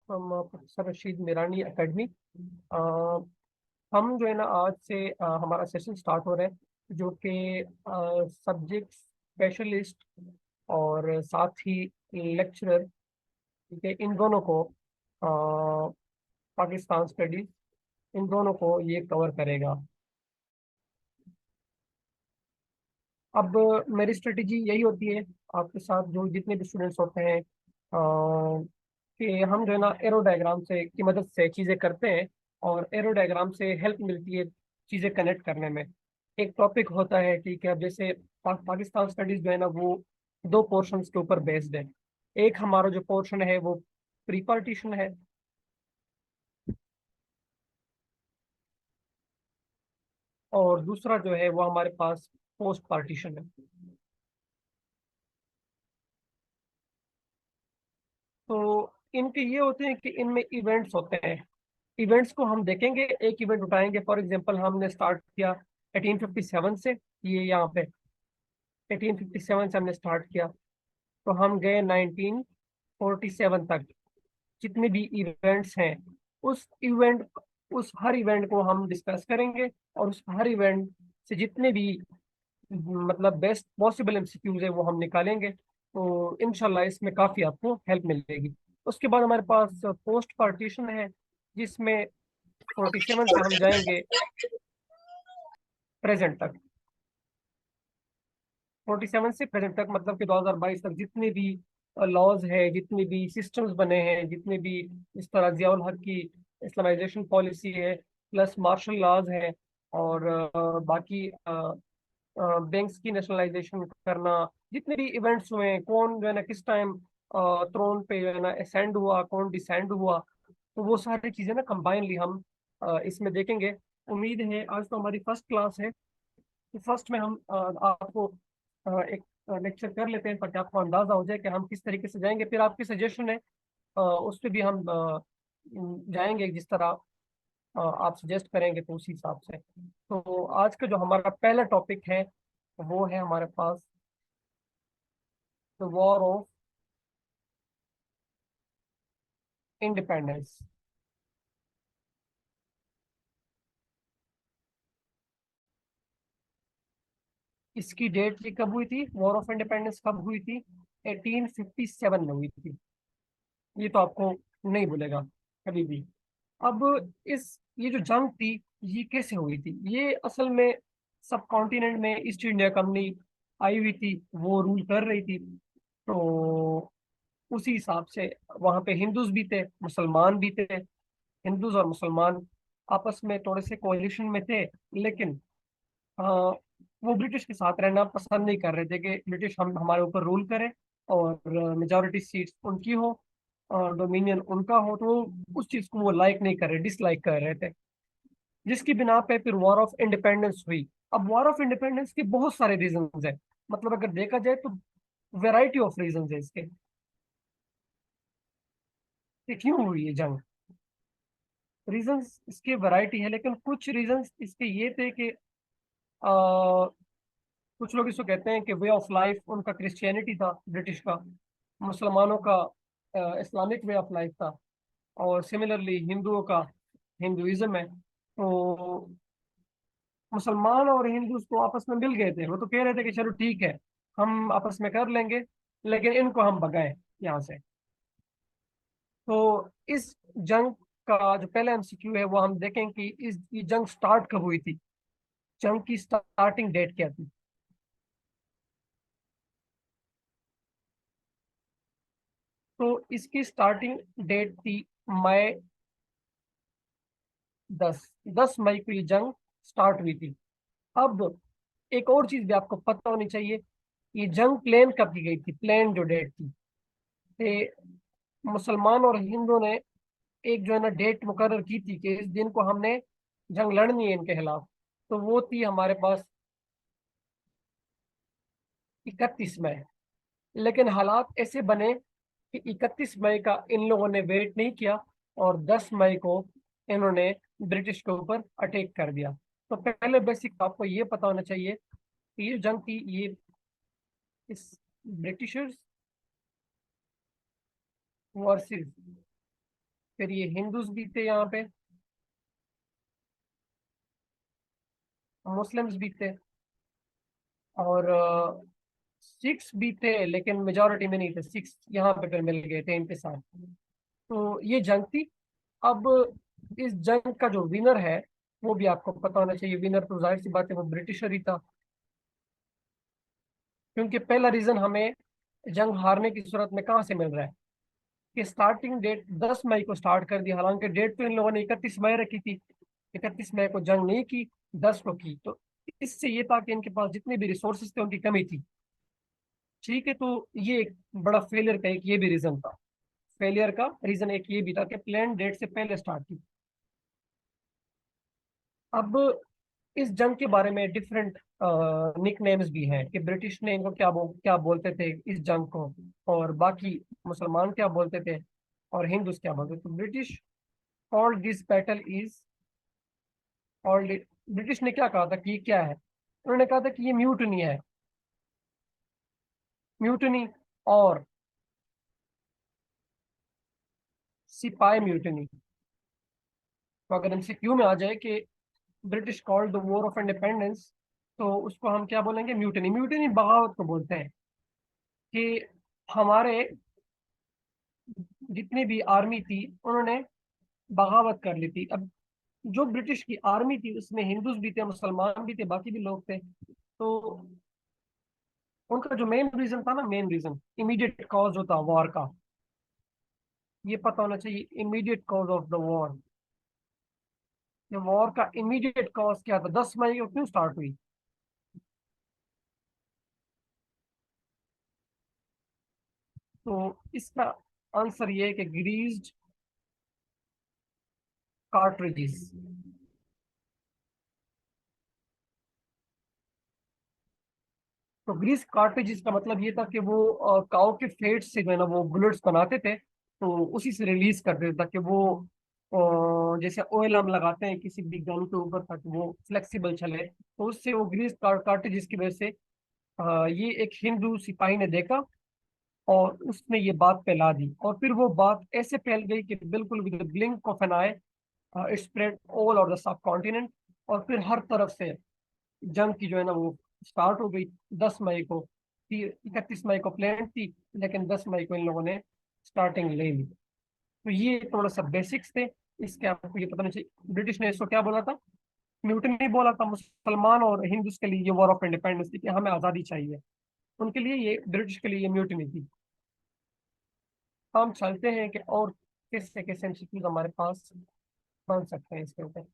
हम professor Rashid Mirani academy. हम जो है ना आज से हमारा सेशन स्टार्ट हो रहा है जो कि सब्जेक्ट स्पेशलिस्ट और साथ ही लेक्चरर, ठीक है, इन दोनों को पाकिस्तान स्टडीज, इन दोनों को ये कवर करेगा। अब मेरी स्ट्रेटजी यही होती है आपके साथ जो जितने भी स्टूडेंट्स होते हैं कि हम जो है ना एरो डायग्राम से की मदद से चीज़ें करते हैं और एरो डायग्राम से हेल्प मिलती है चीज़ें कनेक्ट करने में। एक टॉपिक होता है, ठीक है, अब जैसे पाकिस्तान स्टडीज जो है ना वो दो पोर्शंस के ऊपर बेस्ड है। एक हमारा जो पोर्शन है वो प्री पार्टीशन है, और दूसरा जो है वो हमारे पास पोस्ट पार्टीशन है। तो इनके ये होते हैं कि इनमें इवेंट्स होते हैं। इवेंट्स को हम देखेंगे, एक इवेंट उठाएंगे। फॉर एग्जांपल हमने स्टार्ट किया 1857 से, ये यहाँ पे 1857 से हमने स्टार्ट किया, तो हम गए 1947 तक। जितने भी इवेंट्स हैं उस इवेंट उस हर इवेंट को हम डिस्कस करेंगे, और उस हर इवेंट से जितने भी मतलब बेस्ट पॉसिबल एमसीक्यूज है वो हम निकालेंगे। तो इंशाल्लाह इसमें काफ़ी आपको हेल्प मिलेगी। उसके बाद हमारे पास पोस्ट पार्टीशन है, जिसमें 47 से हम जाएंगे प्रेजेंट तक। 47 से प्रेजेंट तक मतलब कि 2022 तक जितने भी लॉज है, जितने भी सिस्टम्स बने हैं, जितने भी इस तरह जियाउल हक की इस्लामाइजेशन पॉलिसी है, प्लस मार्शल लॉज है, और बाकी बैंक्स की नेशनलाइजेशन करना, जितने भी इवेंट्स हुए हैं, कौन जो है ना किस टाइम थ्रोन पे जो है ना असेंड हुआ, कौन डिसेंड हुआ, तो वो सारी चीजें ना कंबाइनली हम इसमें देखेंगे। उम्मीद है आज तो हमारी फर्स्ट क्लास है, तो फर्स्ट में हम आपको एक लेक्चर कर लेते हैं ताकि आपको अंदाजा हो जाए कि हम किस तरीके से जाएंगे। फिर आपकी सजेशन है, उस पर भी हम जाएंगे जिस तरह आप सजेस्ट करेंगे, तो उसी हिसाब से। तो आज का जो हमारा पहला टॉपिक है वो है हमारे पास द वॉर ऑफ इंडिपेंडेंस। इसकी डेट ये कब हुई थी, वॉर ऑफ इंडिपेंडेंस कब हुई थी? 1857 में हुई थी। ये तो आपको नहीं भूलेगा कभी भी। अब ये जो जंग थी ये कैसे हुई थी? ये असल में सब कॉन्टिनेंट में ईस्ट इंडिया कंपनी आई हुई थी, वो रूल कर रही थी। तो उसी हिसाब से वहां पे हिंदूज भी थे, मुसलमान भी थे। हिंदूज और मुसलमान आपस में थोड़े से कोalition में थे, लेकिन वो ब्रिटिश के साथ रहना पसंद नहीं कर रहे थे कि ब्रिटिश हम हमारे ऊपर रूल करे और मेजोरिटी सीट्स उनकी हो और डोमिनियन उनका हो। तो उस चीज को वो लाइक नहीं कर रहे, डिसलाइक कर रहे थे, जिसकी बिना पे फिर वॉर ऑफ इंडिपेंडेंस हुई। अब वॉर ऑफ इंडिपेंडेंस के बहुत सारे रीजंस है, मतलब अगर देखा जाए तो वैरायटी ऑफ रीजंस है इसके कि क्यों हुई ये जंग। रीजंस इसके वैरायटी है, लेकिन कुछ रीजंस इसके ये थे कि कुछ लोग इसको कहते हैं कि वे ऑफ लाइफ उनका क्रिश्चियनिटी था ब्रिटिश का, मुसलमानों का इस्लामिक वे ऑफ लाइफ था, और सिमिलरली हिंदुओं का हिंदुइज्म है। तो मुसलमान और हिंदू तो आपस में मिल गए थे, वो तो कह रहे थे कि चलो ठीक है, हम आपस में कर लेंगे, लेकिन इनको हम भगाएं यहाँ से। तो इस जंग का जो पहला एमसीक्यू है वो हम देखें कि ये जंग स्टार्ट कब हुई थी, जंग की स्टार्टिंग डेट क्या थी। तो इसकी स्टार्टिंग डेट थी मई 10 मई को ये जंग स्टार्ट हुई थी। अब एक और चीज भी आपको पता होनी चाहिए, ये जंग प्लान कब की गई थी, प्लान जो डेट थी, ये मुसलमान और हिंदुओं ने एक जो है ना डेट मुकर्रर की थी कि इस दिन को हमने जंग लड़नी है इनके खिलाफ। तो वो थी हमारे पास 31 मई। लेकिन हालात ऐसे बने कि 31 मई का इन लोगों ने वेट नहीं किया, और 10 मई को इन्होंने ब्रिटिश के ऊपर अटैक कर दिया। तो पहले बेसिक आपको ये पता होना चाहिए कि ये जंग थी, ये इस ब्रिटिशर्स वर्सेस फिर ये हिंदूज भी थे यहाँ पे, मुस्लिम्स भी थे, और सिक्स भी थे, लेकिन मेजोरिटी में नहीं थे। सिक्स यहाँ पे फिर मिल गए थे इनके साथ। तो ये जंग थी। अब इस जंग का जो विनर है वो भी आपको पता होना चाहिए। विनर तो जाहिर सी बात है वो ब्रिटिशर ही था, क्योंकि पहला रीजन हमें जंग हारने की सूरत में कहाँ से मिल रहा है कि स्टार्टिंग डेट 10 मई को स्टार्ट कर दी। हालांकि डेट तो इन लोगों ने 31 मई रखी थी, 31 मई को जंग नहीं की, 10 को की। तो इससे ये था कि इनके पास जितने भी रिसोर्सेज थे उनकी कमी थी। ठीक है, तो ये एक बड़ा फेलियर का एक ये भी रीजन था। फेलियर का रीजन एक ये भी था कि प्लान डेट से पहले स्टार्ट की। अब इस जंग के बारे में डिफरेंट निक नेम्स भी हैं कि ब्रिटिश ने इनको क्या बोलते थे इस जंग को, और बाकी मुसलमान क्या बोलते थे, और हिंदूस क्या बोलते थे। तो British called this battle is called, British ने क्या कहा था कि ये क्या है। उन्होंने कहा था कि ये म्यूटनी है, म्यूटनी, और सिपाही म्यूटनी। तो अगर एमसीक्यू में आ जाए कि British called the war of independence, तो उसको हम क्या बोलेंगे? म्यूटनी। म्यूटनी बगावत को बोलते हैं कि हमारे जितनी भी आर्मी थी उन्होंने बगावत कर ली थी। अब जो ब्रिटिश की आर्मी थी उसमें हिंदूज भी थे, मुसलमान भी थे, बाकी भी लोग थे। तो उनका जो मेन रीजन था ना, मेन रीजन इमीडिएट कॉज होता वॉर का, ये पता होना चाहिए। Immediate cause of the war, ये वॉर का इमीडिएट कॉज क्या था, 10 मई को क्यों स्टार्ट हुई? तो इसका आंसर ये है कि ग्रीज्ड कार्ट्रिजेस। तो ग्रीस कार्ट्रिजेस का मतलब ये था कि वो काऊ के फेट से जो है ना वो बुलेट्स बनाते थे, तो उसी से रिलीज करते थे ताकि वो जैसे ऑयल हम लगाते हैं किसी भी गन के ऊपर ताकि वो फ्लेक्सिबल चले, तो उससे वो ग्रीस कार्ट्रिजेस की वजह से ये एक हिंदू सिपाही ने देखा और उसने ये बात फैला दी, और फिर वो बात ऐसे फैल गई कि बिल्कुल with blink of an eye it spread all over the subcontinent. और फिर हर तरफ से जंग की जो है ना वो स्टार्ट हो गई 10 मई को। 31 मई को प्लान थी, लेकिन 10 मई को इन लोगों ने स्टार्टिंग ले ली। तो ये थोड़ा सा बेसिक्स थे। इसके आपको ये पता नहीं चाहिए ब्रिटिश ने इसको क्या बोला था। म्यूटनी बोला था। मुसलमान और हिंदूज के लिए ये वॉर ऑफ इंडिपेंडेंस थी कि हमें आज़ादी चाहिए। उनके लिए ये, ब्रिटिश के लिए ये म्यूटनी थी। हम चलते हैं कि और किस कैसे एमसीक्यूज हमारे पास बन सकते हैं इसके ऊपर।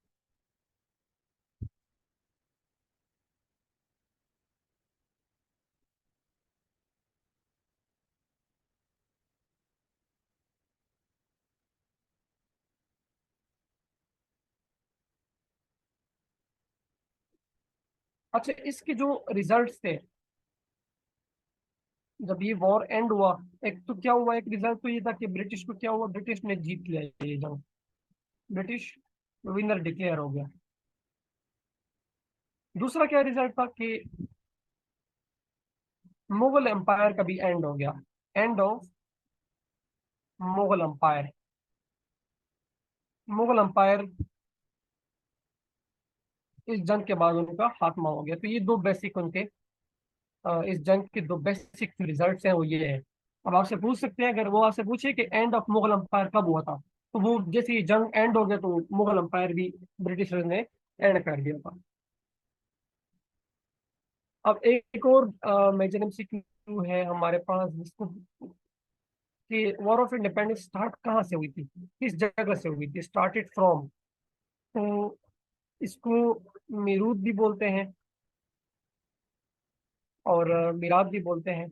अच्छा, इसके जो रिजल्ट्स थे जब ये वॉर एंड हुआ, एक तो क्या हुआ, एक रिजल्ट तो ये था कि ब्रिटिश को क्या हुआ, ब्रिटिश ने जीत लिया ये जंग। ब्रिटिश विनर डिक्लेयर हो गया। दूसरा क्या रिजल्ट था कि मुगल एम्पायर का भी एंड हो गया। End of Mughal empire. Mughal empire इस जंग के बाद उनका खात्मा हो गया। तो ये दो बेसिक उनके इस जंग के दो बेसिक रिजल्ट्स हैं, वो ये है। अब आपसे पूछ सकते हैं, अगर वो आपसे पूछे कि एंड ऑफ मुगल एम्पायर कब हुआ था, तो वो जैसे ये जंग एंड हो गया तो मुगल एम्पायर भी ब्रिटिशर्स ने एंड कर दिया था। अब एक और मेजर एमसीक्यू है हमारे पास जिसको कि वॉर ऑफ इंडिपेंडेंस स्टार्ट कहाँ से हुई थी, किस जगह से हुई थी, स्टार्टेड फ्रॉम। तो इसको मीरूद भी बोलते हैं और मिराद भी बोलते हैं।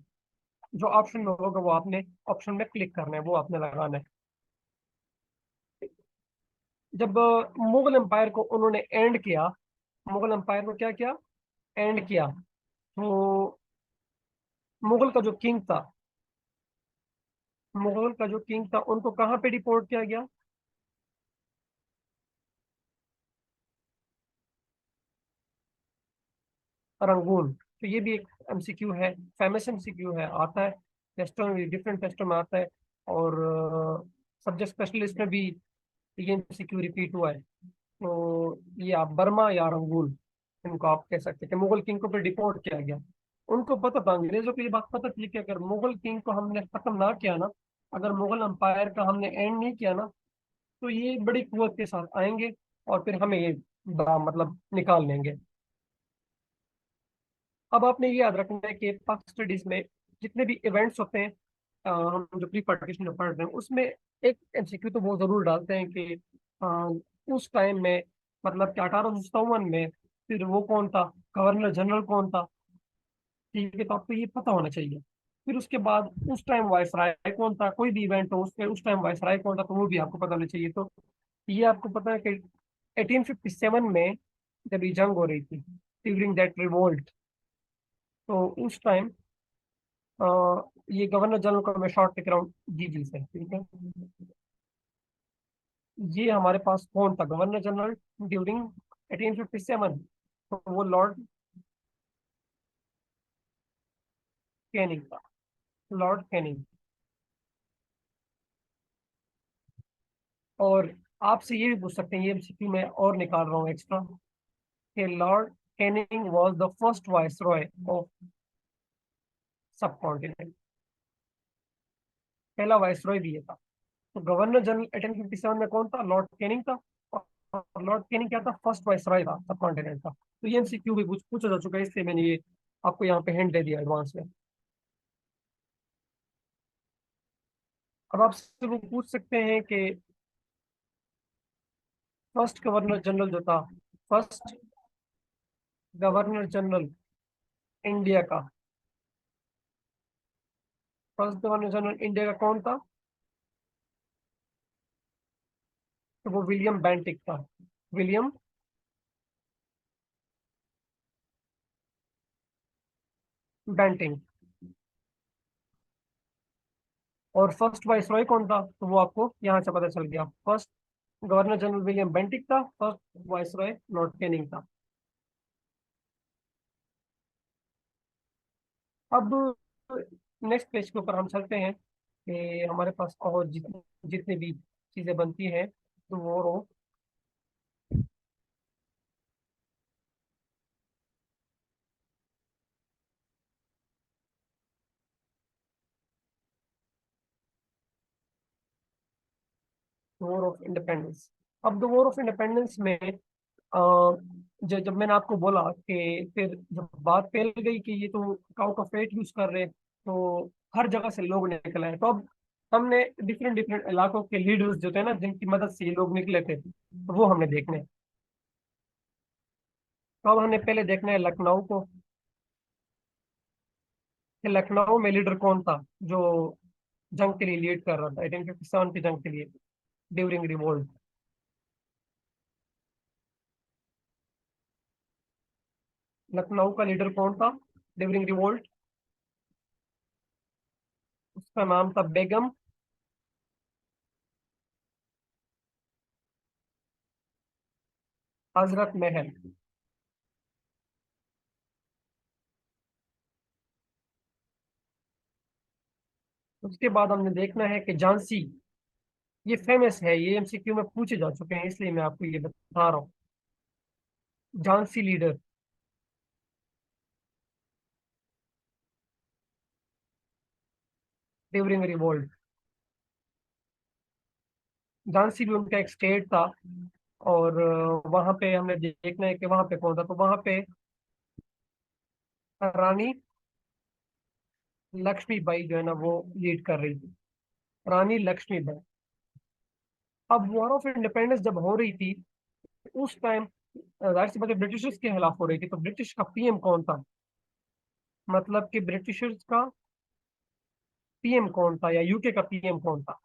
जो ऑप्शन में होगा वो आपने ऑप्शन में क्लिक करना है, वो आपने लगाना है। जब मुगल एम्पायर को उन्होंने एंड किया, मुगल एम्पायर को क्या किया, एंड किया, तो मुगल का जो किंग था, मुगल का जो किंग था उनको कहाँ पे डिपोर्ट किया गया? रंगून। तो ये भी एक एमसीक्यू है, फेमस एमसीक्यू है, आता है टेस्टों में, डिफरेंट टेस्टों में आता है। और सब्जेक्ट स्पेशलिस्ट में भी ये एमसीक्यू रिपीट हुआ है। तो ये आप बर्मा या रंगून, इनको आप कह सकते हैं कि मुगल किंग को फिर डिपोर्ट किया गया। उनको पता था, अंग्रेजों को ये बात पता थी कि अगर मुगल किंग को हमने खत्म ना किया ना, अगर मुगल एम्पायर का हमने एंड नहीं किया ना, तो ये बड़ी कुवत के साथ आएंगे और फिर हमें ये मतलब निकाल लेंगे। अब आपने ये याद रखना है कि पाक स्टडीज में जितने भी इवेंट्स होते हैं, हम जो प्री पार्टीशन में पढ़ रहे हैं उसमें एक एमसीक्यू तो वो जरूर डालते हैं कि अ, उस टाइम में, मतलब कि 1857 में फिर वो कौन था, गवर्नर जनरल कौन था। ठीक है, तो आपको ये पता होना चाहिए। फिर उसके बाद उस टाइम वायसराय कौन था, कोई भी इवेंट हो उसके उस टाइम वायसराय कौन था, तो वो भी आपको पता होना चाहिए। तो ये आपको पता है कि 1857 में जब ये जंग हो रही थी, ड्यूरिंग दैट रिवोल्ट, तो उस टाइम ये गवर्नर जनरल को मैं शॉर्ट लिख रहा हूँ जी जी से, ठीक है। ये हमारे पास कौन था गवर्नर जनरल ड्यूरिंग 1857? तो वो लॉर्ड कैनिंग था, लॉर्ड कैनिंग। और आपसे ये भी पूछ सकते हैं, ये एमसीक्यू मैं और निकाल रहा हूँ एक्स्ट्रा, कि Lord Canning was the first viceroy of सब कॉन्टिनेंट, पहला वाइसरॉय भी ये था। तो गवर्नर जनरल 1857 में कौन था, लॉर्ड कैनिंग था। और लॉर्ड कैनिंग क्या था, फर्स्ट वाइसरॉय था सब कॉन्टिनेंट का। तो ये एमसीक्यू भी पूछा जा चुका है, इसलिए मैंने ये आपको यहाँ पे हिंट दे दिया एडवांस में। अब आपसे वो पूछ सकते हैं कि फर्स्ट गवर्नर जनरल जो था, फर्स्ट गवर्नर जनरल इंडिया का, फर्स्ट गवर्नर जनरल इंडिया का कौन था? तो वो विलियम बेंटिक था, विलियम बेंटिंक। और फर्स्ट वाइसरॉय कौन था, तो वो आपको यहाँ से पता चल गया, first governor general William Bentinck था, फर्स्ट वाइसरॉय लॉर्ड कैनिंग था। अब नेक्स्ट पेज के ऊपर हम चलते हैं कि हमारे पास और जितनी भी चीजें बनती हैं, तो वो वॉर ऑफ इंडिपेंडेंस। अब द वॉर ऑफ इंडिपेंडेंस में जब मैंने आपको बोला कि फिर जब बात फैल गई कि ये तो काउ का फेट यूज कर रहे हैं, तो हर जगह से लोग निकल आए। तो अब हमने डिफरेंट डिफरेंट इलाकों के लीडर्स जो थे ना, जिनकी मदद से ये लोग निकले थे, तो वो हमने देखने हैं। तो अब हमने पहले देखना है लखनऊ को, कि लखनऊ में लीडर कौन था जो जंग के लिए लीड कर रहा था, 1857 की जंग के लिए, ड्यूरिंग रिवोल्ट। लखनऊ का लीडर कौन था ड्यूरिंग रिवोल्ट? उसका नाम था बेगम हजरत महल। उसके बाद हमने देखना है कि झांसी, ये फेमस है, ये एमसीक्यू में पूछे जा चुके हैं, इसलिए मैं आपको ये बता रहा हूँ। Jhansi leader during revolt. Jhansi भी उनका एक स्टेट था। और वहां पे हमने देखना है कि वहां पे कौन था, तो वहां पे रानी लक्ष्मीबाई जो है ना, वो लीड कर रही थी, रानी लक्ष्मीबाई। अब वॉर ऑफ इंडिपेंडेंस जब हो रही थी, उस टाइम जाहिर सी बात है ब्रिटिशर्स के खिलाफ हो रही थी, तो ब्रिटिश का पीएम कौन था, मतलब कि ब्रिटिशर्स का पीएम कौन था या यूके का पीएम कौन था?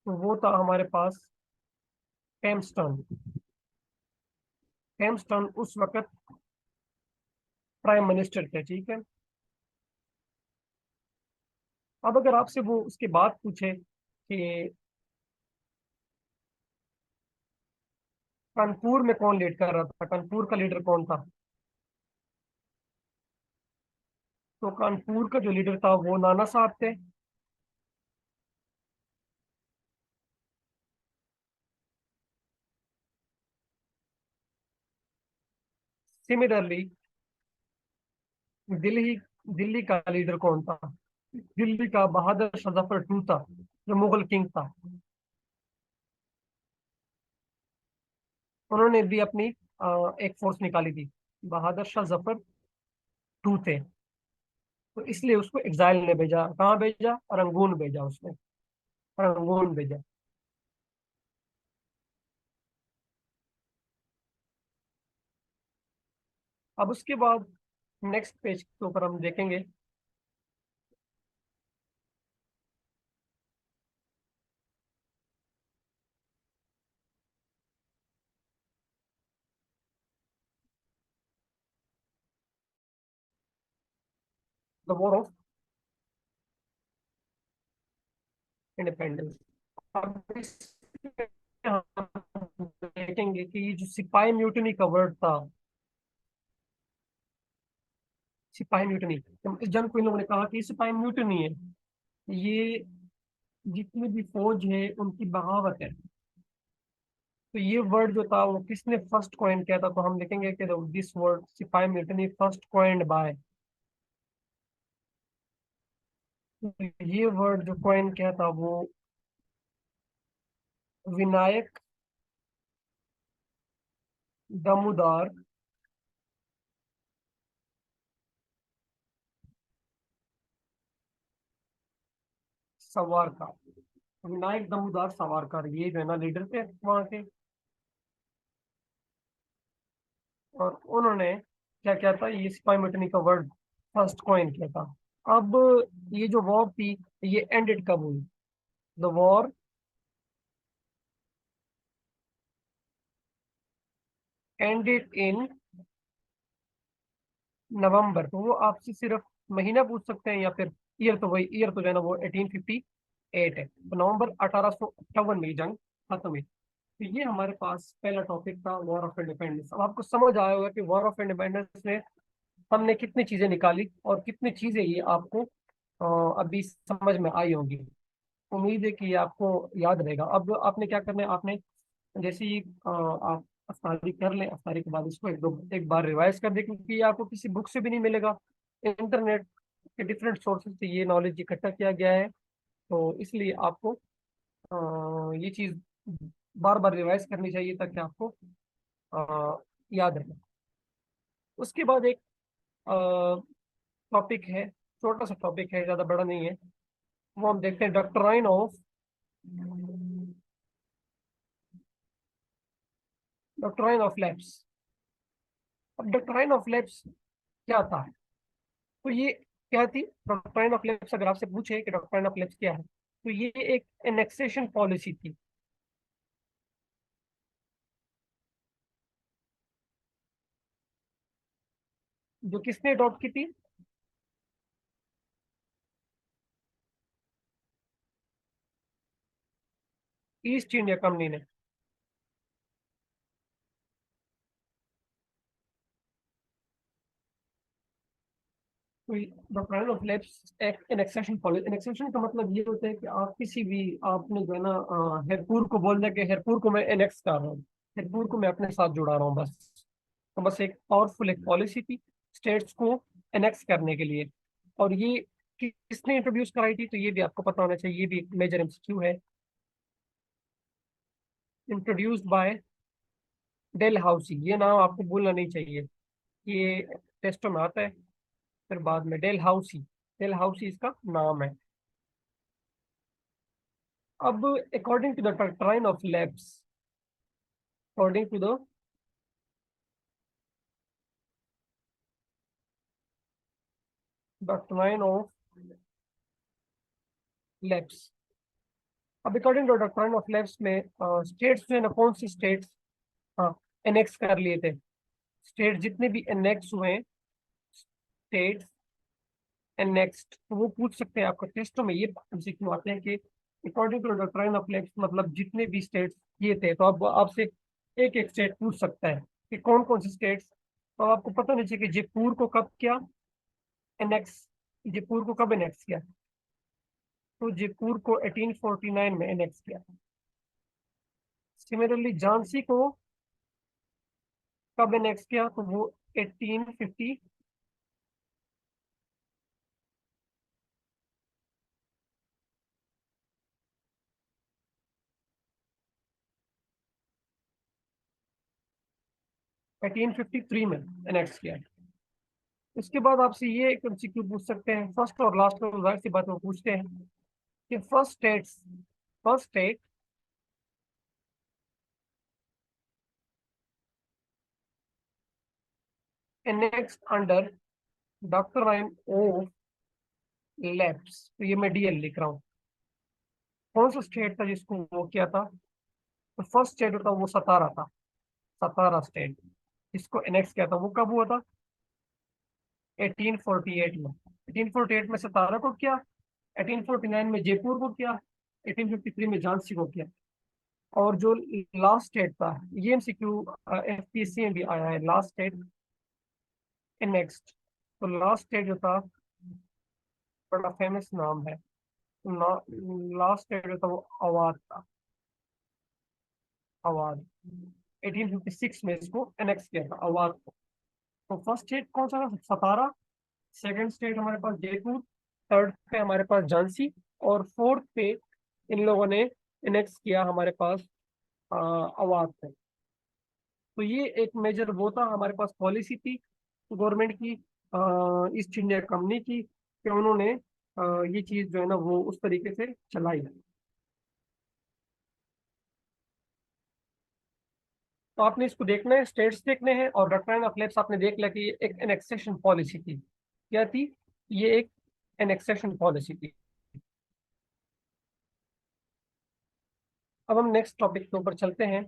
तो वो था हमारे पास हेम्स्टन। हेम्स्टन उस वक्त प्राइम मिनिस्टर थे, ठीक है। अब अगर आपसे वो उसके बाद पूछे कि कानपुर में कौन लीड कर रहा था, कानपुर का लीडर कौन था, तो कानपुर का जो लीडर था वो नाना साहब थे। सिमिलरली दिल्ली दिल्ली का लीडर कौन था? दिल्ली का बहादुर शाह जफर टू था, जो मुगल किंग था। उन्होंने भी अपनी एक फोर्स निकाली थी। बहादुर शाह जफर टू थे। तो इसलिए उसको एग्जाइल ने भेजा, कहाँ भेजा? रंगून भेजा उसने, रंगून भेजा। अब उसके बाद नेक्स्ट पेज के ऊपर हम देखेंगे। The war of independence. अब हम देखेंगे कि ये जो सिपाही म्यूटनी का वर्ड था, सिपाही म्यूटनी, इस जंग को इन लोगों ने कहा कि ये सिपाही म्यूटनी है। ये जितनी भी फौज है उनकी बगावत है। तो ये वर्ड जो था वो किसने फर्स्ट कॉइन किया था? तो हम लिखेंगे कि दिस वर्ड सिपाही म्यूटनी फर्स्ट कॉइन्ड बाय। ये वर्ड जो कॉइन किया था वो विनायक दमोदर सावरकर। विनायक दमोदर सावरकर, ये जो है ना लीडर थे वहाँ के। और उन्होंने क्या किया था? ये सिपाही म्यूटनी का वर्ड फर्स्ट कॉइन किया था। अब ये जो वॉर थी, ये एंडेड कब हुई? द वॉर एंडेड इन नवंबर। तो वो आपसे सिर्फ महीना पूछ सकते हैं या फिर ईयर? तो वही ईयर तो जो है ना वो 1858 है। तो नवंबर 1858 में ये जंग खत्म हुई। तो ये हमारे पास पहला टॉपिक था, वॉर ऑफ इंडिपेंडेंस। अब आपको समझ आया होगा कि वॉर ऑफ इंडिपेंडेंस में हमने कितनी चीजें निकाली और कितनी चीजें ये आपको अभी समझ में आई होंगी। उम्मीद है कि ये आपको याद रहेगा। अब आपने क्या करना है, आपने जैसे ही आप अफ्तारी कर लें, अफ्तारी के बाद इसको एक बार रिवाइज कर दें, क्योंकि ये आपको किसी बुक से भी नहीं मिलेगा। इंटरनेट के डिफरेंट सोर्सेज से ये नॉलेज इकट्ठा किया गया है। तो इसलिए आपको ये चीज़ बार बार रिवाइज करनी चाहिए ताकि आपको याद रहे। उसके बाद एक टॉपिक है, छोटा सा टॉपिक है, ज़्यादा बड़ा नहीं है। वो हम देखते हैं, डॉक्ट्राइन ऑफ लैप्स। अब डॉक्ट्राइन ऑफ लैप्स क्या था? तो ये क्या थी डॉक्ट्राइन ऑफ लैप्स? अगर आपसे पूछे कि डॉक्ट्राइन ऑफ लैप्स क्या है, तो ये एक एनेक्सेशन पॉलिसी थी। जो किसने अडॉप्ट की थी? ईस्ट इंडिया कंपनी ने। तो डॉक्ट्राइन ऑफ लैप्स एक एनेक्सेशन पॉलिसी। एनेक्सेशन का मतलब ये होता है कि आप किसी भी, आपने जो है ना हरपुर को बोल दिया कि हरपुर को मैं एनेक्स कर रहा हूँ, हरपुर को मैं अपने साथ जुड़ा रहा हूँ बस। तो बस एक पावरफुल एक पॉलिसी थी स्टेट्स को एनेक्स करने के लिए। और ये किसने इंट्रोड्यूस कराई थी? तो ये भी आपको पता होना चाहिए, ये भी एक मेजर एमसीक्यू है। Introduced by Dalhousie. ये नाम आपको भूलना नहीं चाहिए, ये टेस्टों में आता है। फिर बाद में डेल हाउसी, डेल हाउसी इसका नाम है। अब according to the doctrine of lapse, according to the doctrine of lapse, अब according to doctrine of lapse में स्टेट्स जो है ना, कौन सी स्टेट्स हाँ एनेक्स कर लिए थे? स्टेट जितने भी एनेक्स हुए, स्टेट्स एनेक्स्ड, तो वो पूछ सकते हैं आपको टेस्टों में। ये एमसीक्यू आते हैं कि according to doctrine of lapse मतलब जितने भी स्टेट्स ये थे। तो अब आपसे एक एक स्टेट पूछ सकता है कि कौन कौन से स्टेट्स। तो आपको पता नहीं चाहिए कि जयपुर को कब किया एनेक्स, जयपुर को कब एनेक्स किया? तो जयपुर को 1849 में एनेक्स किया। सिमिलरली झांसी को कब एनेक्स किया? तो वो 1850 1853 में एनेक्स किया। उसके बाद आपसे ये एक एमसीक्यू पूछ सकते हैं, फर्स्ट और लास्ट में जाहिर सी बात वो पूछते हैं कि first state annexed under doctrine of lapse. तो ये मैं डीएल लिख रहा हूँ। कौन सा स्टेट था जिसको वो किया था? तो फर्स्ट स्टेट था वो सतारा था। सतारा स्टेट जिसको एनेक्स किया था वो कब हुआ था? 1848 में। 1848 में सतारा को किया, 1849 में जयपुर को किया, 1853 में झांसी को किया। और जो लास्ट स्टेट था, ये एमसीक्यू एफपीएससी में भी आया है, लास्ट स्टेट नेक्स्ट। तो लास्ट स्टेट जो था, बड़ा फेमस नाम है। लास्ट स्टेट जो था वो अवाध था। अवाध 1856 में इसको एनेक्स किया था, अवाध को। तो फर्स्ट स्टेट कौन सा था? सतारा। सेकंड स्टेट हमारे पास जयपुर। थर्ड पे हमारे पास झांसी। और फोर्थ पे इन लोगों ने एनेक्स किया हमारे पास अवाध पे। तो ये एक मेजर वो था, हमारे पास पॉलिसी थी गवर्नमेंट की, ईस्ट इंडिया कंपनी की, कि उन्होंने ये चीज जो है ना वो उस तरीके से चलाई है। तो आपने इसको देखना है, स्टेट्स देखने हैं, और डॉक्ट्राइन ऑफ लैप्स आपने देख लिया कि ये एक एनेक्सेशन पॉलिसी थी। क्या थी? ये एक एनेक्सेशन पॉलिसी थी। अब हम नेक्स्ट टॉपिक के ऊपर चलते हैं।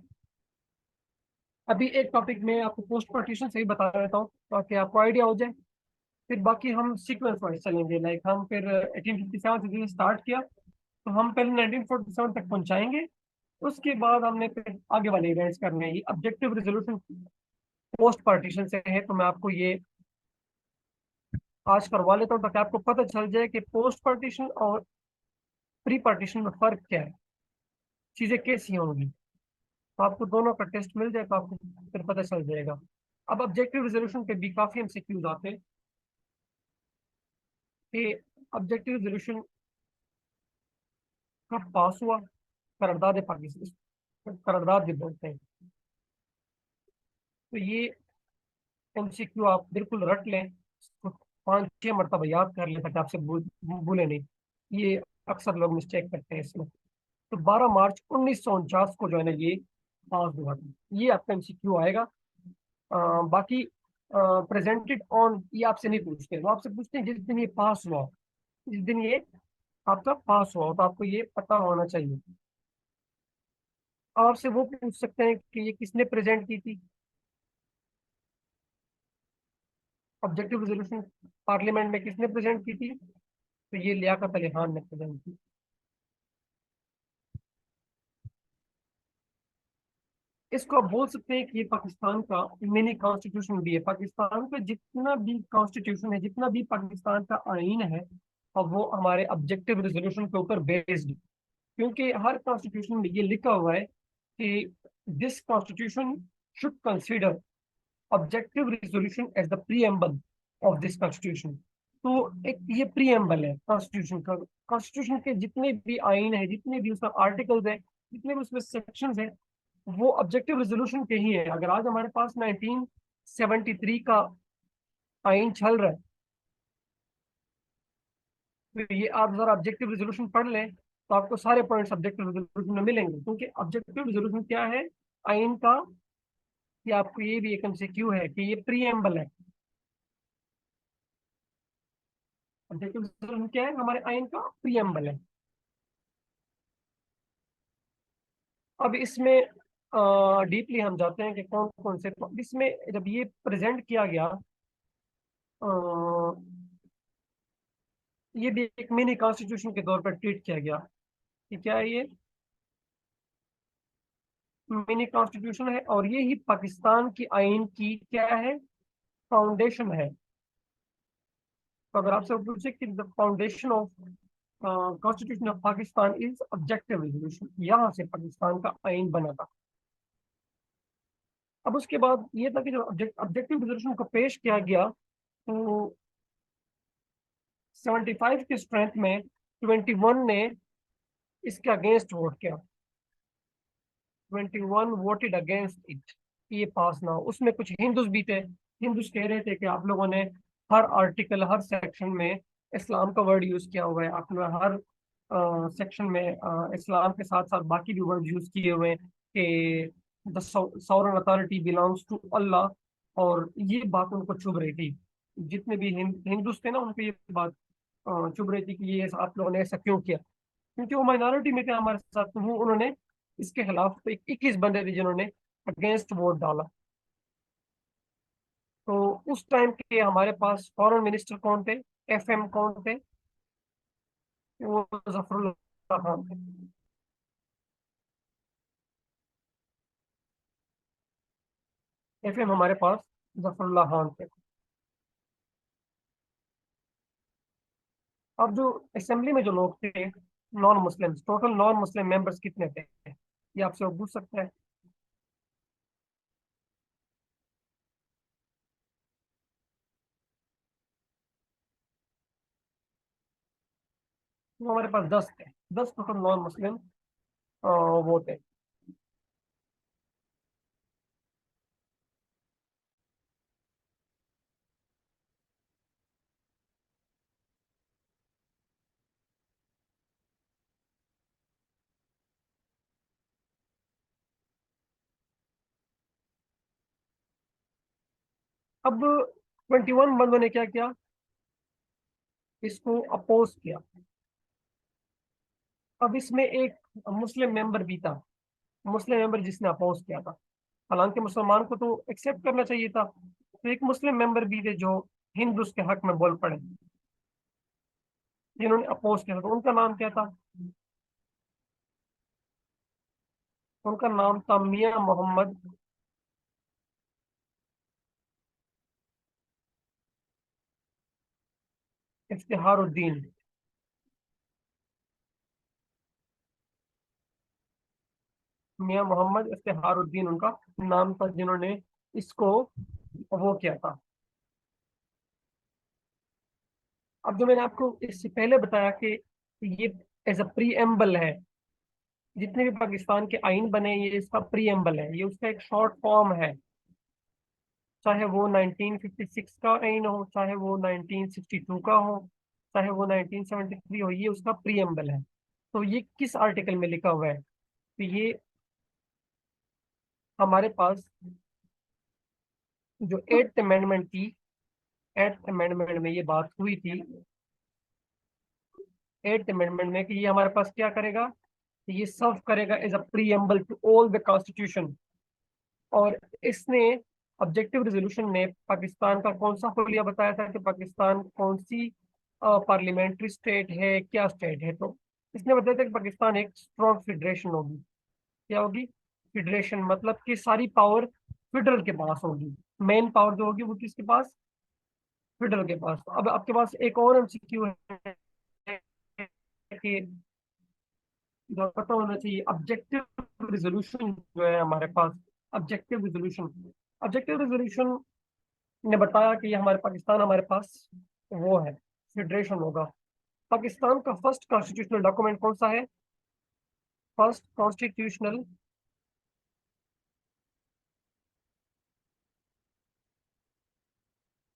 अभी एक टॉपिक में आपको पोस्ट पार्टीशन से ही बता देता हूँ ताकि आपको आइडिया हो जाए। फिर बाकी हम सीक्वेंस वाइज चलेंगे, लाइक हम फिर 1857 से स्टार्ट किया, तो हम पहले 1947 तक पहुंचाएंगे। उसके बाद हमने फिर आगे वाले इवेंट्स करने हैं। ये ऑब्जेक्टिव रेजोल्यूशन पोस्ट पार्टीशन से है, तो मैं आपको ये आज करवा लेता हूँ ताकि आपको पता चल जाए कि पोस्ट पार्टीशन और प्री पार्टीशन में फर्क क्या है, चीजें कैसी होंगी। तो आपको दोनों का टेस्ट मिल जाए तो आपको फिर पता चल जाएगा। अब ऑब्जेक्टिव रेजोल्यूशन पे भी काफी एमसीक्यूज आते हैं कि ऑब्जेक्टिव रेजोल्यूशन कब पास हुआ। करारदाद पाकिस्तान, करारदाद भी बोलते हैं। तो ये एमसीक्यू आप बिल्कुल रट लें, इसको 5-6 मरतबा याद कर लें ताकि आपसे भूले नहीं। ये अक्सर लोग मिस्टेक करते हैं इसमें। तो 12 मार्च 1949 को जो है ना ये पास हुआ था। ये आपका एमसीक्यू आएगा। बाकी प्रेजेंटेड ऑन ये आपसे नहीं पूछते, वो आपसे पूछते हैं जिस दिन ये पास हुआ हो, जिस दिन ये आपका पास हुआ हो, तो आपको ये पता होना चाहिए। आपसे वो पूछ सकते हैं कि ये किसने प्रेजेंट की थी, ऑब्जेक्टिव रेजोल्यूशन पार्लियामेंट में किसने प्रेजेंट की थी? तो ये लियाकत अली खान ने प्रेजेंट की। इसको आप बोल सकते हैं कि ये पाकिस्तान का मिनी कॉन्स्टिट्यूशन भी है। पाकिस्तान का जितना भी कॉन्स्टिट्यूशन है, जितना भी पाकिस्तान का आईन है, और वो हमारे ऑब्जेक्टिव रेजोल्यूशन के ऊपर बेस्ड। क्योंकि हर कॉन्स्टिट्यूशन में ये लिखा हुआ है कि this constitution should consider objective resolution as the preamble of this constitution. तो एक ये प्रीएम्बल है कॉन्स्टिट्यूशन का। कॉन्स्टिट्यूशन के जितने भी आइन है, जितने भी उसमें आर्टिकल्स है, जितने भी उसमें सेक्शंस है, वो ऑब्जेक्टिव रेजोल्यूशन के ही है। अगर आज हमारे पास 1973 का आइन चल रहा है, तो ये आप जरा ऑब्जेक्टिव रेजोल्यूशन पढ़ लें तो आपको सारे पॉइंट्स ऑब्जेक्टिव रेजोल्यूशन में मिलेंगे। क्योंकि ऑब्जेक्टिव रेजोल्यूशन क्या है आइन का, कि आपको ये भी एक एमसीक्यू है कि ये प्रीएम्बल है। ऑब्जेक्टिव रेजोल्यूशन क्या है? हमारे आइन का प्रीएम्बल है। अब इसमें डीपली हम जाते हैं कि कौन कौन से, तो इसमें जब ये प्रेजेंट किया गया, अ, ये भी एक मिनी कॉन्स्टिट्यूशन के तौर पर ट्रीट किया गया कि क्या है ये मिनी कॉन्स्टिट्यूशन है, और ये ही पाकिस्तान की आइन की क्या है, फाउंडेशन है। तो अगर आपसे पूछे कि the foundation of constitution of Pakistan is objective resolution, यहाँ से पाकिस्तान का आइन बना था। अब उसके बाद ये था कि जब ऑब्जेक्टिव रेजोल्यूशन को पेश किया गया तो 75 की स्ट्रेंथ में 21 ने इसके अगेंस्ट वोट किया। 21 वोटेड अगेंस्ट इट, ये पास ना हो। उसमें कुछ हिंदूज भी थे। हिंदूज कह रहे थे कि आप लोगों ने हर आर्टिकल, हर सेक्शन में इस्लाम का वर्ड यूज किया हुआ है, आपने हर सेक्शन में इस्लाम के साथ साथ बाकी भी वर्ड यूज किए हुए हैं कि the sovereign authority belongs to Allah. और ये बात उनको चुभ रही थी। जितने भी हिंदूज थे ना, उनको ये बात चुभ रही थी कि ये आप लोगों ने ऐसा क्यों किया, क्योंकि वो माइनॉरिटी में थे हमारे साथ। तो वो उन्होंने इसके खिलाफ तो 21 बंदे थे जिन्होंने अगेंस्ट वोट डाला। तो उस टाइम के हमारे पास फॉरेन मिनिस्टर कौन थे, एफएम कौन थे, वो जफरुल्लाह खान थे। एफएम हमारे पास जफरुल्लाह खान थे। अब जो असेंबली में जो लोग थे, non Muslim, total non Muslim members कितने थे, ये आपसे पूछ सकता है। वो हमारे पास 10 थे। 10 टोटल नॉन मुस्लिम वो थे। अब 21 बंदों ने क्या किया, इसको अपोज किया। अब इसमें एक मुस्लिम मेंबर भी था, मुस्लिम मेंबर जिसने अपोज किया था। हालांकि मुसलमान को तो एक्सेप्ट करना चाहिए था, तो एक मुस्लिम मेंबर भी थे जो हिंदूज के हक में बोल पड़े, जिन्होंने अपोज किया था। तो उनका नाम क्या था, उनका नाम था मियां मोहम्मद इफ्तिहारुद्दीन। मियां मोहम्मद इफ्तिहारुद्दीन उनका नाम था, जिन्होंने इसको वो किया था। अब जो मैंने आपको इससे पहले बताया कि ये एज अ प्रीएम्बल है, जितने भी पाकिस्तान के आइन बने ये इसका प्रीएम्बल है, ये उसका एक शॉर्ट फॉर्म है। चाहे वो 1956 का आइन हो, चाहे वो 1962 का हो, चाहे वो 1973 हो, ये उसका प्रीएम्बल है। तो ये किस आर्टिकल में लिखा हुआ है, तो ये हमारे पास जो एट्थ अमेंडमेंट थी, एट्थ अमेंडमेंट में ये बात हुई थी। एट्थ अमेंडमेंट में कि ये हमारे पास क्या करेगा, ये सर्व करेगा as a preamble to all the constitution. और इसने, ऑब्जेक्टिव रेजोल्यूशन ने पाकिस्तान का कौन सा हुलिया बताया था कि पाकिस्तान कौन सी पार्लियामेंट्री स्टेट है, क्या स्टेट है। तो इसने बताया था कि पाकिस्तान एक स्ट्रॉन्ग फेडरेशन होगी। क्या होगी, फेडरेशन, मतलब कि सारी पावर फेडरल के पास होगी। मेन पावर जो होगी वो किसके पास, फेडरल के पास। अब आपके पास एक और एमसीक्यू है कि जो पता होना चाहिए, ऑब्जेक्टिव रिजोल्यूशन जो है हमारे पास, ऑब्जेक्टिव रिजोल्यूशन, ऑब्जेक्टिव रिजोल्यूशन ने बताया कि ये हमारे पाकिस्तान, हमारे पास वो है, फेडरेशन होगा। पाकिस्तान का फर्स्ट कॉन्स्टिट्यूशनल डॉक्यूमेंट कौन सा है, first constitutional,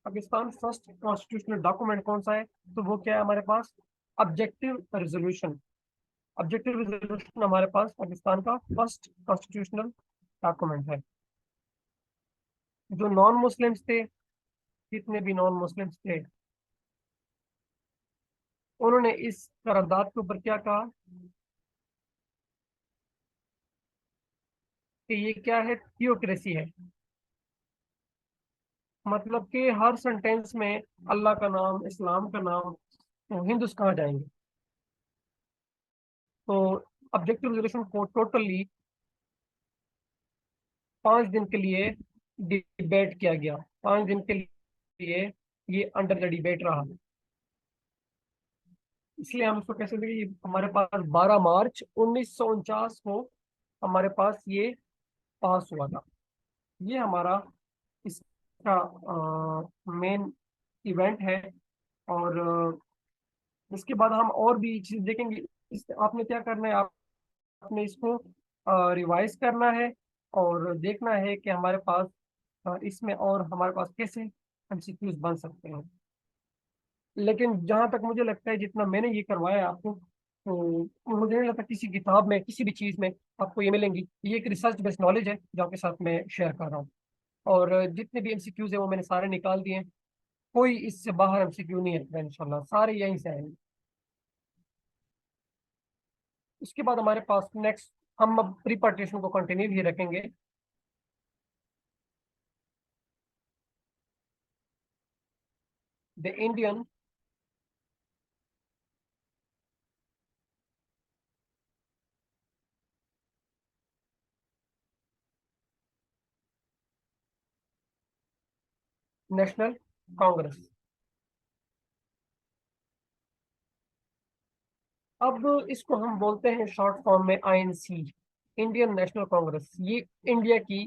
Pakistan first constitutional document कौन सा है, तो वो क्या है हमारे पास, ऑब्जेक्टिव रिजोल्यूशन। ऑब्जेक्टिव रिजोल्यूशन हमारे पास पाकिस्तान का फर्स्ट कॉन्स्टिट्यूशनल डॉक्यूमेंट है। जो नॉन मुस्लिम्स थे, जितने भी नॉन मुस्लिम्स थे, उन्होंने इस करारदाद के ऊपर क्या कहा कि ये क्या है, थियोक्रेसी है। मतलब कि हर सेंटेंस में अल्लाह का नाम, इस्लाम का नाम, तो हिंदुस कहाँ जाएंगे। तो ऑब्जेक्टिव रेजोल्यूशन को टोटली 5 दिन के लिए डिबेट किया गया। 5 दिन के लिए ये अंडर द डिबेट रहा। इसलिए हम इसको कैसे देंगे, हमारे पास 12 मार्च 1949 को हमारे पास ये पास हुआ था। ये हमारा इसका मेन इवेंट है। और इसके बाद हम और भी चीज देखेंगे। आपने क्या करना है, आपने इसको रिवाइज करना है और देखना है कि हमारे पास इसमें और हमारे पास कैसे एमसीक्यूज बन सकते हैं। लेकिन जहां तक मुझे लगता है, जितना मैंने ये करवाया है आपको, तो मुझे नहीं लगता किसी किताब में किसी भी चीज में आपको ये मिलेंगी। ये एक रिसर्च बेस्ड नॉलेज है जो आपके साथ मैं शेयर कर रहा हूँ। और जितने भी एमसीक्यूज है वो मैंने सारे निकाल दिए हैं। कोई इससे बाहर एमसीक्यू नहीं है इंशाल्लाह, सारे यहीं से आएंगे। उसके बाद हमारे पास नेक्स्ट, हम अब प्री पार्टीशन को कंटिन्यू ही रखेंगे। The Indian national Congress. अब इसको हम बोलते हैं शॉर्ट फॉर्म में आईएनसी, इंडियन नेशनल कांग्रेस। ये इंडिया की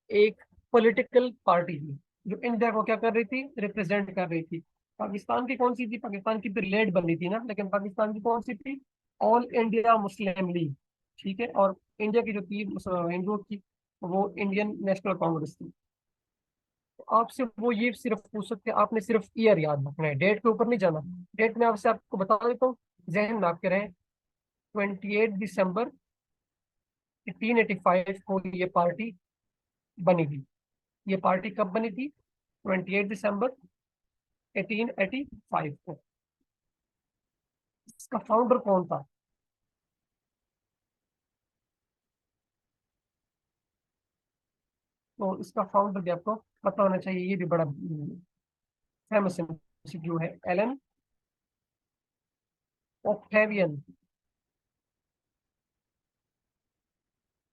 एक पॉलिटिकल पार्टी थी जो इंडिया को क्या कर रही थी, रिप्रेजेंट कर रही थी। पाकिस्तान की कौन सी थी, पाकिस्तान की तो लेड बनी थी ना, लेकिन पाकिस्तान की कौन सी थी, ऑल इंडिया मुस्लिम लीग। ठीक है। और इंडिया की जो थी हिंदुओं की, वो इंडियन नेशनल कांग्रेस थी। तो आपसे वो ये सिर्फ पूछ सकते हैं, आपने सिर्फ ईयर याद रखना है, डेट के ऊपर नहीं जाना। डेट में आपसे आपको बता देता हूँ, जहन में आपके रहे। 28 दिसंबर 1885 को ये पार्टी बनी थी। ये पार्टी कब बनी थी, 28 दिसंबर 1885 को। इसका फाउंडर कौन था, तो इसका फाउंडर भी आपको पता होना चाहिए। ये भी बड़ा फेमस एमसीक्यू है। एलन ऑक्टेवियन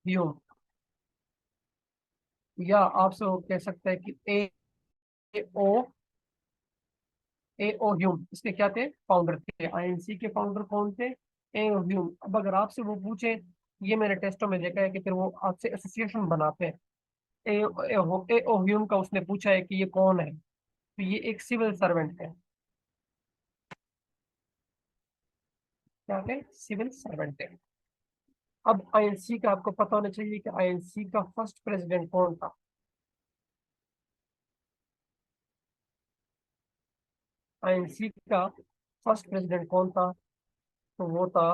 ह्यूम, या आपसे वो कह सकते हैं कि ओ ए ओ ह्यूम इसके क्या थे, फाउंडर थे। आईएनसी के फाउंडर कौन थे, ए ओ ह्यूम। अब अगर आपसे वो पूछे, ये मैंने टेस्टों में देखा है कि फिर वो आपसे एसोसिएशन बनाते हैं। ए ओ ह्यूम का उसने पूछा है कि ये कौन है, तो ये एक सिविल सर्वेंट है। क्या है, सिविल सर्वेंट है। अब आईएनसी का आपको पता होना चाहिए कि आईएनसी का फर्स्ट प्रेसिडेंट कौन था। आईएनसी का फर्स्ट प्रेसिडेंट कौन था, तो वो था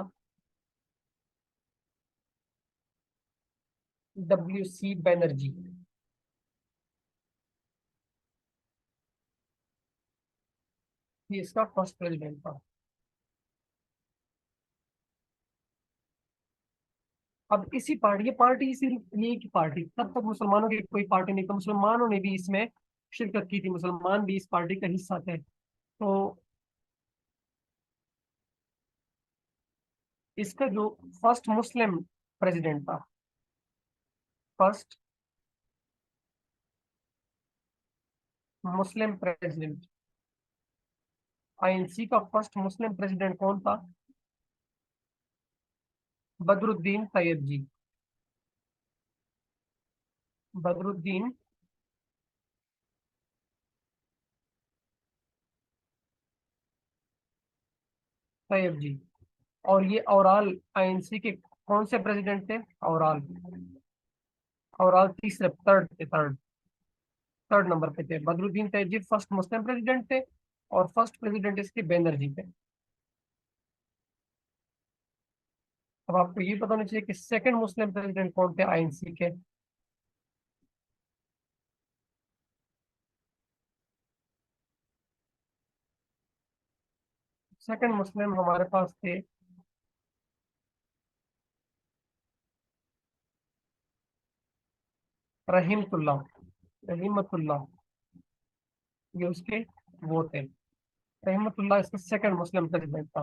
WC बनर्जी। ये इसका फर्स्ट प्रेसिडेंट था। अब इसी पार्टी, ये पार्टी सिर्फ ये की पार्टी, तब तक मुसलमानों की कोई पार्टी नहीं, तो मुसलमानों ने भी इसमें शिरकत की थी, मुसलमान भी इस पार्टी का हिस्सा थे। तो इसका जो फर्स्ट मुस्लिम प्रेसिडेंट था, फर्स्ट मुस्लिम प्रेसिडेंट, आईएनसी का फर्स्ट मुस्लिम प्रेसिडेंट कौन था, बदरुद्दीन तैयब जी। बदरुद्दीन तैयब जी। और ये ओवरऑल आईएनसी के कौन से प्रेसिडेंट थे, ओवरऑल, ओवरऑल तीसरे, थर्ड थे, थर्ड, थर्ड नंबर पे थे बदरुद्दीन तैयब जी, फर्स्ट मुस्लिम प्रेसिडेंट थे। और फर्स्ट प्रेसिडेंट इसके बनर्जी थे। अब आपको ये पता होना चाहिए कि सेकंड मुस्लिम प्रेसिडेंट कौन थे आईएनसी के। सेकंड मुस्लिम हमारे पास थे रहीमतुल्लाह, रहीमतुल्लाह, ये उसके वो थे। रहमतुल्लाह इसका सेकंड मुस्लिम प्रेसिडेंट था।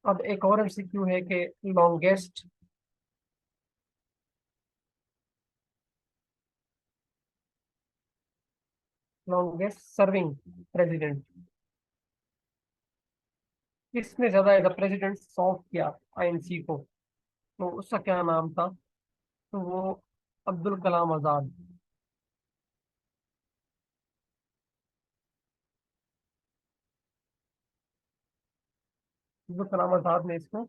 अब एक और एमसीक्यू है कि लॉन्गेस्ट, लॉन्गेस्ट सर्विंग प्रेसिडेंट, किसने ज्यादा एज अ प्रेसिडेंट सॉल्व किया आईएनसी को, तो उसका क्या नाम था? तो वो अब्दुल कलाम आजाद। अब्दुल कलाम आजाद ने इसको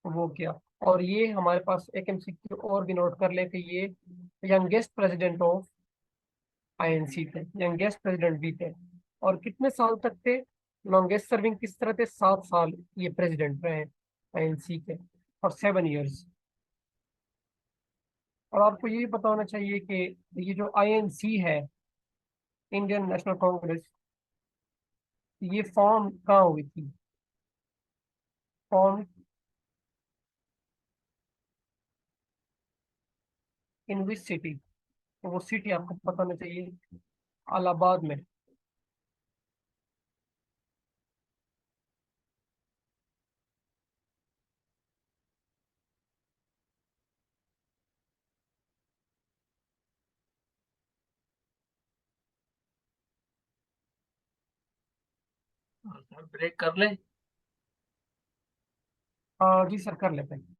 वो किया। और ये हमारे पास एक एमसीक्यू और भी नोट कर ले कि ये यंगेस्ट प्रेसिडेंट ऑफ आईएनसी थे, यंगेस्ट प्रेसिडेंट भी थे। और कितने साल तक थे? लॉन्गेस्ट सर्विंग किस तरह थे, 7 साल ये प्रेसिडेंट रहे आईएनसी के, और 7 इयर्स। और आपको ये भी पता होना चाहिए कि ये जो आईएनसी है, इंडियन नेशनल कांग्रेस, ये फॉर्म कहाँ हुई थी? Form in which city? तो वो सिटी आपको पता होना चाहिए, इलाहाबाद में। ब्रेक कर ले। जी सर, कर लेते हैं।